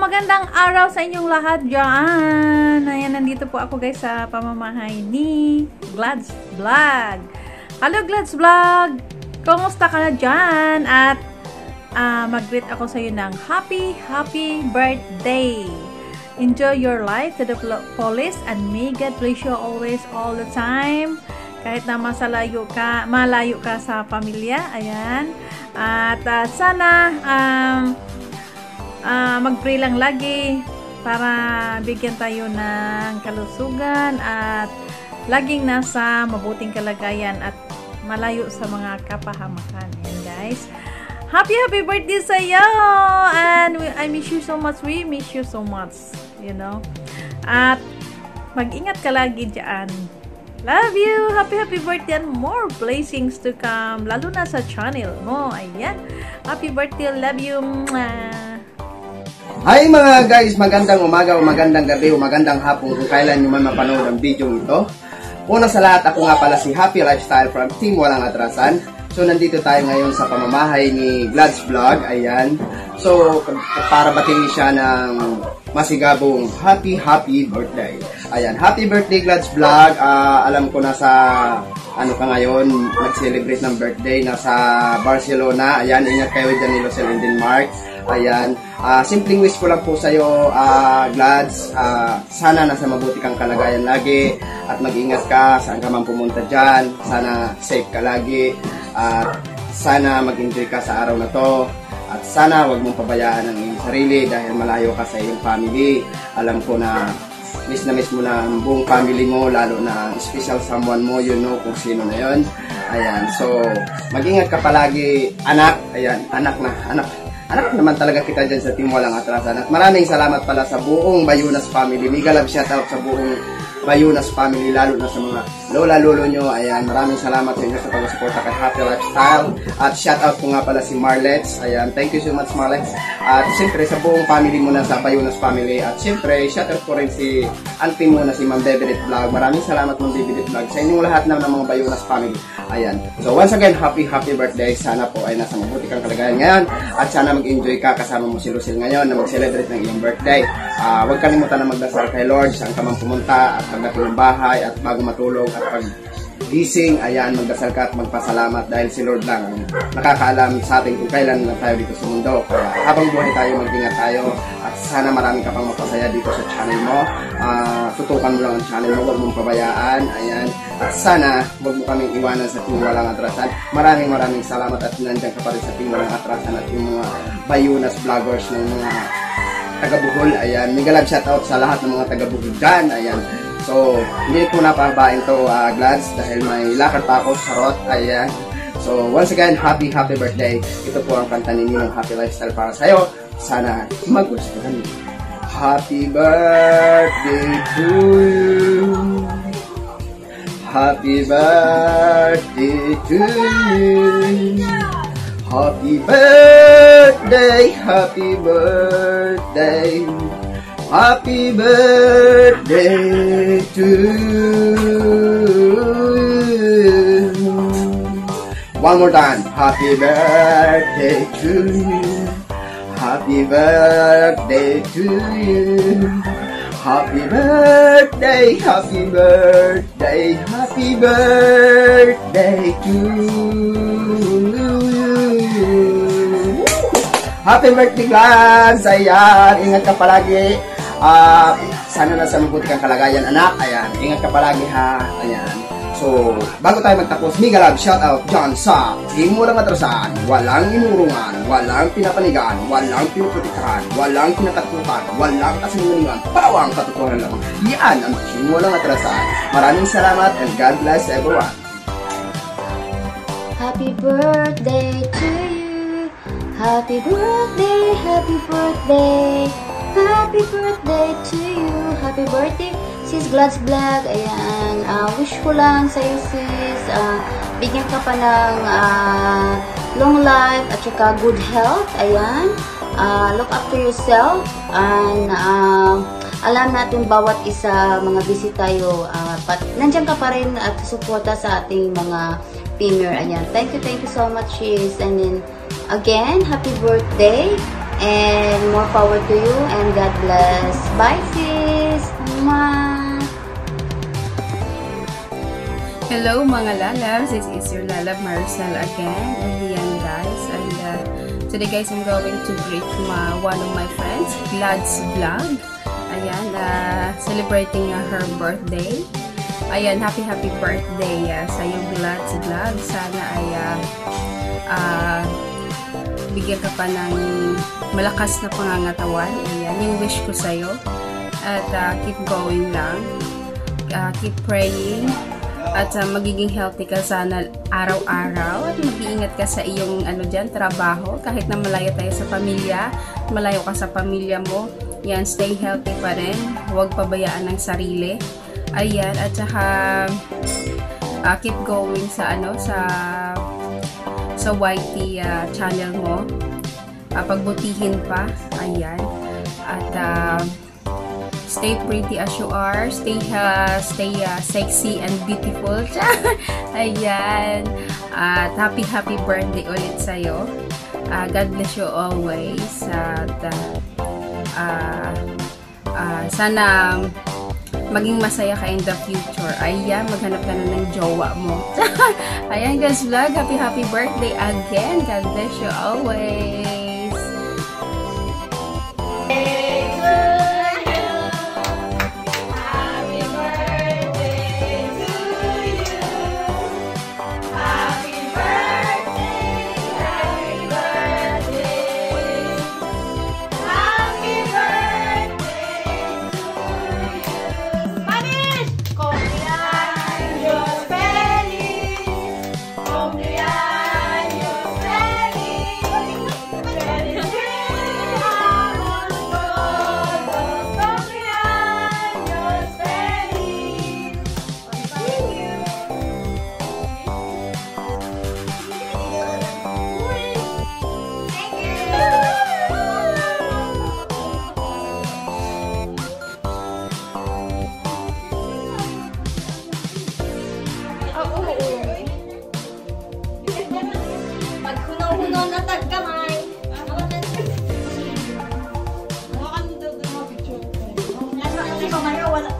magandang araw sa inyong lahat dyan. Ayan, nandito po ako guys sa pamamahay ni Glads Vlog. Hello Glads Vlog! Kumusta ka na dyan? At mag-greet ako sa iyo ng happy birthday. Enjoy your life to the fullest and may God bless you always, all the time. Kahit na malayo ka sa pamilya. Ayan. At sana mag-pray lang lagi para bigyan tayo ng kalusugan at laging nasa mabuting kalagayan at malayo sa mga kapahamakan. Ayan guys. Happy birthday sa iyo! And I miss you so much. We miss you so much. You know? At mag-ingat ka lagi dyan. Love you! Happy birthday and more blessings to come. Lalo na sa channel mo. Ayan. Happy birthday. Love you. Mwah. Hi mga guys! Magandang umaga, magandang gabi, magandang hapon kung kailan nyo man mapanood ang video ito. Una sa lahat, ako nga pala si Happy Lifestyle from Team Walang Atrasan. So nandito tayo ngayon sa pamamahay ni Glads Vlog. Ayan. So para batiin siya ng masigabong happy birthday. Ayan. Happy birthday Glads Vlog. Alam ko nasa ano ka ngayon, nag-celebrate ng birthday nasa Barcelona. Ayan. Ingat kayo dyan ni Lucille in Denmark. Ayan. Simpleng wish ko lang po sa'yo, Glads. Sana nasa mabuti kang kalagayan lagi at mag-ingat ka saan ka man pumunta dyan. Sana safe ka lagi at sana mag-enjoy ka sa araw na to at sana wag mong pabayaan ang iyong sarili dahil malayo ka sa iyong family. Alam ko na miss mo na ang buong family mo, lalo na ang special someone mo, you know kung sino na yon. Ayan, so mag-ingat ka palagi, anak. Ayan, anak naman talaga kita dyan sa Team Walang Atrasan. At maraming salamat pala sa buong Bayunas family. Mega love shoutout sa buong Bayunas family, lalo na sa mga lola-lolo nyo. Ayan, maraming salamat sa inyo sa pag-suporta kay Happy Lifestyle. At shoutout ko nga pala si Marlets. Ayan, thank you so much Marlets. At siyempre sa buong family mo na sa Bayunas family. At siyempre, shoutout ko rin si auntie mo na si Ma'am Bebelit Vlog. Maraming salamat Ma'am Bebelit Vlog sa inyong lahat ng mga Bayunas family. Ayan. So once again, happy birthday. Sana po ay nasa mabuti kang kalagayan ngayon. At sana mag-enjoy ka kasama mo si Lucille ngayon na mag-celebrate ng iyong birthday. Huwag kalimutan na magdasal kay Lord saan ka man pumunta at pagdating ng bahay at bago matulog at pag gising, ayan, magdasal ka at magpasalamat dahil si Lord lang nakakaalam sa atin kung kailan lang tayo dito sa mundo. Kaya habang buhay tayo, mag-ingat tayo at sana marami ka pang mapasaya dito sa channel mo. Tutukan mo lang ang channel mo, huwag mong pabayaan. Ayan. At sana huwag mo kaming iwanan sa Team Walang Atrasan. Maraming salamat at nandiyan ka pa rin sa Team Walang Atrasan at yung mga Bayunas vloggers ng mga taga-Bohol. Ayan. Mega love shoutout sa lahat ng mga taga-Bohol dyan. Ayan. So, hindi ko napahabain to Glads dahil may lakad pa ako, charot. Ayan. So, once again, happy birthday. Ito po ang kanta ni Ninong Happy Lifestyle para sa'yo. Sana magustuhan mo. Happy birthday to you. Happy birthday to you. Happy birthday, happy birthday. Happy birthday to you. One more time. Happy birthday to you. Happy birthday to you. Happy birthday, happy birthday, happy birthday to you. Happy birthday, Glads! Ayan, ingat ka palagi. Sana nasa mabuti kang kalagayan, anak. Ayan, ingat ka palagi ha. Ayan. So, bago tayo magtapos, mega love shoutout dyan sa Team Walang Atrasan. Walang inurungan, walang pinapanigan, walang pinuputikan, walang pinakatukan, walang kasinungan, pawang katotohanan lang. Yan ang Team Walang Atrasan. Maraming salamat and God bless everyone. Happy birthday to you. Happy birthday, happy birthday. Happy birthday to you. Happy birthday, Sis Glads Vlog. Ayan, wish ko lang sa'yo sis, bigyan ka pa ng long life at saka good health. Ayan, look after yourself and alam natin bawat isa, mga busy tayo, nandyan ka pa rin at suporta sa ating mga premier. Ayan, thank you so much sis. And then again, happy birthday. And more power to you and God bless. Bye sis! Mwah! Hello mga lalabs, this is your lalab Maricel again, and yan guys, and today guys I'm going to greet one of my friends, Glad's Vlog. Ayan, celebrating her birthday. Ayan, happy birthday sa iyo Glad's Vlog. Sana ay bigyan ka pa ng malakas na pangangatawan. Ayan, yung wish ko sa'yo. At keep going lang. Keep praying. At magiging healthy ka sana araw-araw. At mag-iingat ka sa iyong trabaho. Kahit na malayo tayo sa pamilya, malayo ka sa pamilya mo. Yan, stay healthy pa rin. Huwag pabayaan ng sarili. Ayan, at saka keep going sa sa YT channel mo. Pagbutihin pa. Ayan. At stay pretty as you are. Stay sexy and beautiful. Ayan. At happy birthday ulit sa'yo. God bless you always. At sana maging masaya ka in the future. Ayan, maghanap ka na ng jowa mo. Ayan guys, vlog. Happy birthday again. God bless you always.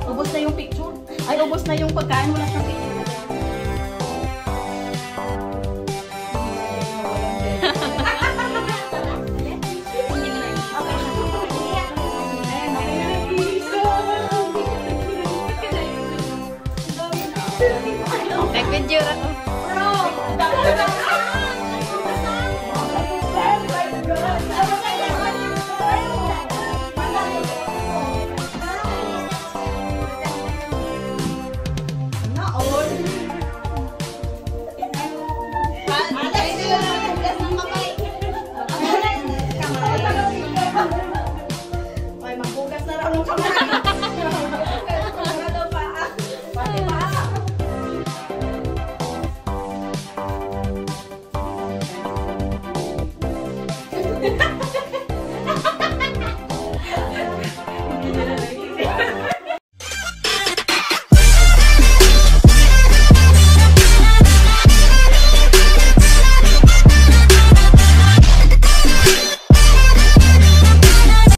Ubos na yung picture. Ay, ubos na yung pagkain. Wala siyang picture. Nag-video ako.